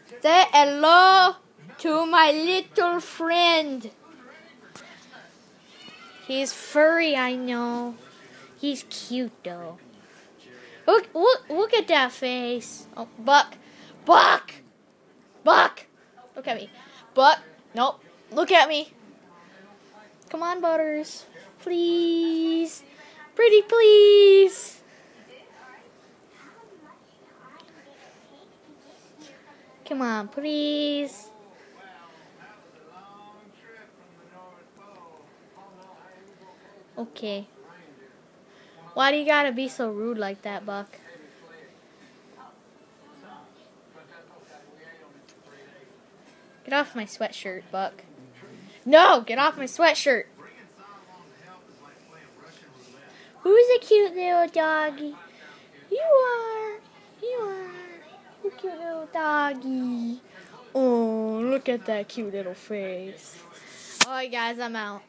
Say hello to my little friend. He's furry, I know. He's cute though. Look at that face. Oh, Buck. Buck! Buck! Look at me. Buck. Nope. Look at me. Come on, Butters. Please. Pretty please. Come on, please. Okay. Why do you gotta be so rude like that, Buck? Get off my sweatshirt, Buck. No, get off my sweatshirt. Who's a cute little doggy? You are. You are. You cute little doggy. Oh, look at that cute little face. Alright, guys, I'm out.